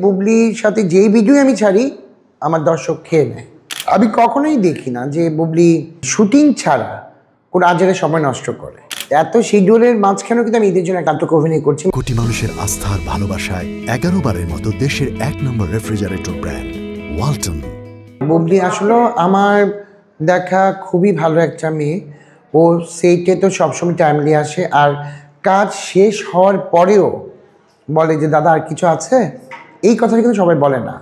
বুবলির সাথে যেই ভিডিও আমি ছাড়ি আমার দর্শক খেয়ে নেয়। আমি কখনোই দেখি না যে বুবলি শুটিং ছাড়া কোনো আজের সময় নষ্ট করে। এত শিডিউলের মাঝখানেও কিন্তু আমি ঈদের জন্য নাটক অভিনয় করছি। কোটি মানুষের আস্থার ভালোবাসায় 11 বারের মতো দেশের 1 নম্বর রেফ্রিজারেটর ব্র্যান্ড ওয়ালটন। বুবলি আসলে আমার দেখা খুবই ভালো একটা মেয়ে। ও সেইটে তো সবসময় টাইমলি আসে, আর কাজ শেষ হওয়ার পরেও বলে যে দাদা আর কিছু আছে, এই কথাটা কিন্তু সবাই বলে না।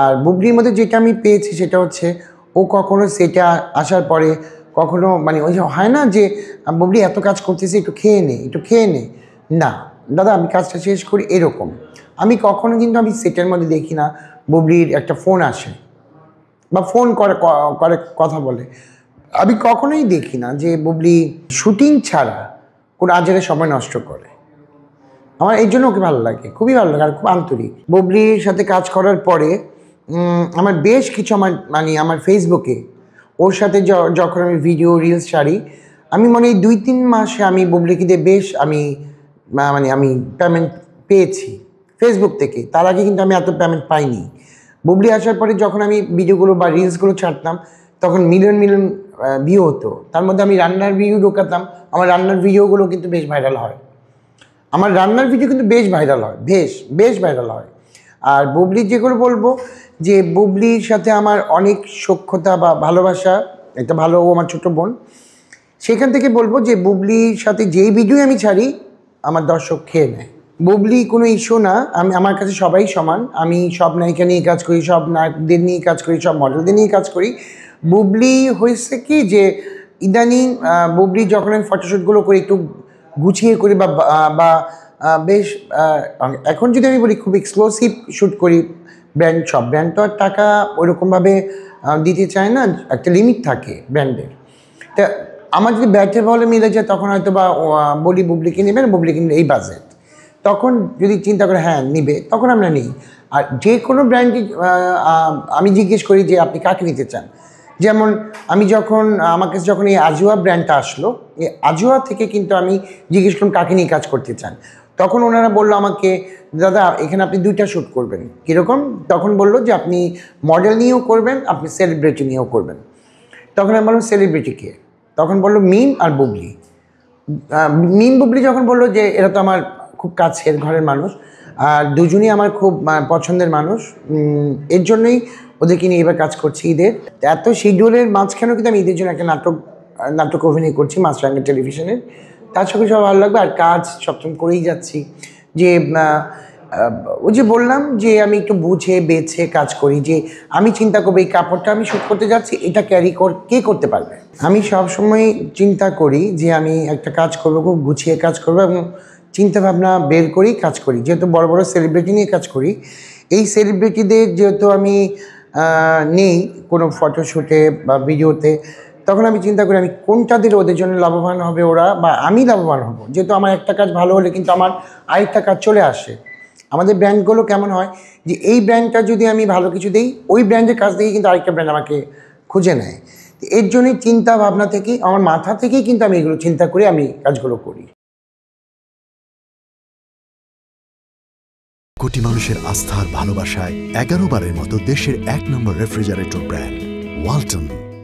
আর বুবলির মধ্যে যেটা আমি পেয়েছি সেটা হচ্ছে ও কখনো সেটা আসার পরে কখনো মানে ওই যে হয় না যে বুবলি এত কাজ করতেছে একটু খেয়ে নে না দাদা আমি কাজটা শেষ করি, এরকম। আমি কখনো কিন্তু আমি সেটের মধ্যে দেখি না বুবলির একটা ফোন আসে বা ফোন করে কথা বলে। আমি কখনোই দেখি না যে বুবলি শুটিং ছাড়া কোনো আজের সময় নষ্ট করে। আমার এই জন্য ওকে ভালো লাগে, খুবই ভালো লাগে, আর খুব আন্তরিক। বুবলির সাথে কাজ করার পরে আমার বেশ কিছু আমার ফেসবুকে ওর সাথে যখন আমি ভিডিও রিলস ছাড়ি, আমি মনে হয় 2-3 মাসে আমি বুবলিকে দিয়ে বেশ আমি পেমেন্ট পেয়েছি ফেসবুক থেকে। তার আগে কিন্তু আমি এত পেমেন্ট পাইনি। বুবলি আসার পরে যখন আমি ভিডিওগুলো বা রিলসগুলো ছাড়তাম তখন মিলিয়ন ভিউ হতো। তার মধ্যে আমি রান্নার ভিডিও ঢোকাতাম, আমার রান্নার ভিডিওগুলো কিন্তু বেশ ভাইরাল হয়। আমার রান্নার ভিডিও কিন্তু বেশ ভাইরাল হয়, বেশ ভাইরাল হয়। আর বুবলির যেগুলো বলবো যে বুবলির সাথে আমার অনেক সখ্যতা বা ভালোবাসা, একটা ভালো, ও আমার ছোটো বোন। সেখান থেকে বলবো যে বুবলির সাথে যেই ভিডিও আমি ছাড়ি আমার দর্শক খেয়ে নেয়। বুবলি কোনো ইস্যু না, আমার কাছে সবাই সমান। আমি সব নায়িকা নিয়ে কাজ করি, সব নায়কদের নিয়ে কাজ করি, সব মডেলদের নিয়ে কাজ করি। বুবলি হয়েছে কি যে ইদানিং বুবলি যখন আমি ফটোশ্যুটগুলো করি একটু গুছিয়ে করি বা বেশ এখন যদি আমি বলি খুব এক্সক্লুসিভ শ্যুট করি, সব ব্র্যান্ড তো আর টাকা ওইরকমভাবে দিতে চায় না, একটা লিমিট থাকে ব্র্যান্ডের। তা আমার যদি ব্যাটে বলে মিলে যায় তখন হয়তো বা বলি বুবলিকে নেবেন, বুবলিকে নিলে এই বাজেট, তখন যদি চিন্তা করে হ্যাঁ নিবে তখন আমরা নিই। আর যে কোনো ব্র্যান্ডকে আমি জিজ্ঞেস করি যে আপনি কাকে নিতে চান। যেমন আমি আমার কাছে যখন এই আজুয়া ব্র্যান্ডটা আসলো, এই আজুয়া থেকে কিন্তু আমি জিজ্ঞেস করলাম কাকে নিয়ে কাজ করতে চান। তখন ওনারা বললো আমাকে দাদা এখানে আপনি 2টা শ্যুট করবেন। কীরকম? তখন বললো যে আপনি মডেল নিয়েও করবেন, আপনি সেলিব্রিটি নিয়েও করবেন। তখন আমি বললাম সেলিব্রিটি কে? তখন বললো মিম আর বুবলি। বুবলি যখন বললো যে এরা তো আমার খুব কাছের ঘরের মানুষ আর দুজনই আমার খুব পছন্দের মানুষ, এর জন্যই ওদেরকে নিয়ে এবার কাজ করছি ঈদের। এত শিডিউলের মাঝখানেও কিন্তু আমি ঈদের জন্য একটা নাটক অভিনয় করছি মাছরাঙা টেলিভিশনের। তার সঙ্গে সব ভালো লাগবে, আর কাজ সবসময় করেই যাচ্ছি। যে ওই যে বললাম যে আমি একটু বুঝে বেছে কাজ করি, যে আমি চিন্তা করবো এই কাপড়টা আমি শ্যুট করতে যাচ্ছি, এটা কে করতে পারবে। আমি সবসময় চিন্তা করি যে আমি একটা কাজ করবো, খুব গুছিয়ে কাজ করবো এবং চিন্তাভাবনা বের করেই কাজ করি। যেহেতু বড় বড় সেলিব্রিটি নিয়ে কাজ করি, এই সেলিব্রিটিদের যেহেতু আমি নেই কোনো ফটোশ্যুটে বা ভিডিওতে, তখন আমি চিন্তা করি আমি কোনটা দিলে ওদের জন্য লাভবান হবে ওরা বা আমি লাভবান হব। যেহেতু আমার একটা কাজ ভালো হলে কিন্তু আমার আরেকটা কাজ চলে আসে। আমাদের ব্র্যান্ডগুলো কেমন হয় যে এই ব্র্যান্ডটা যদি আমি ভালো কিছু দিই, ওই ব্র্যান্ডের কাজ দেখে কিন্তু আরেকটা ব্র্যান্ড আমাকে খুঁজে নেয়। এর জন্যই চিন্তা ভাবনা থেকেই, আমার মাথা থেকেই কিন্তু আমি এগুলো চিন্তা করে আমি কাজগুলো করি। কোটি মানুষের আস্থার ভালোবাসায় 11 বারের মতো দেশের 1 নম্বর রেফ্রিজারেটর ব্র্যান্ড ওয়ালটন।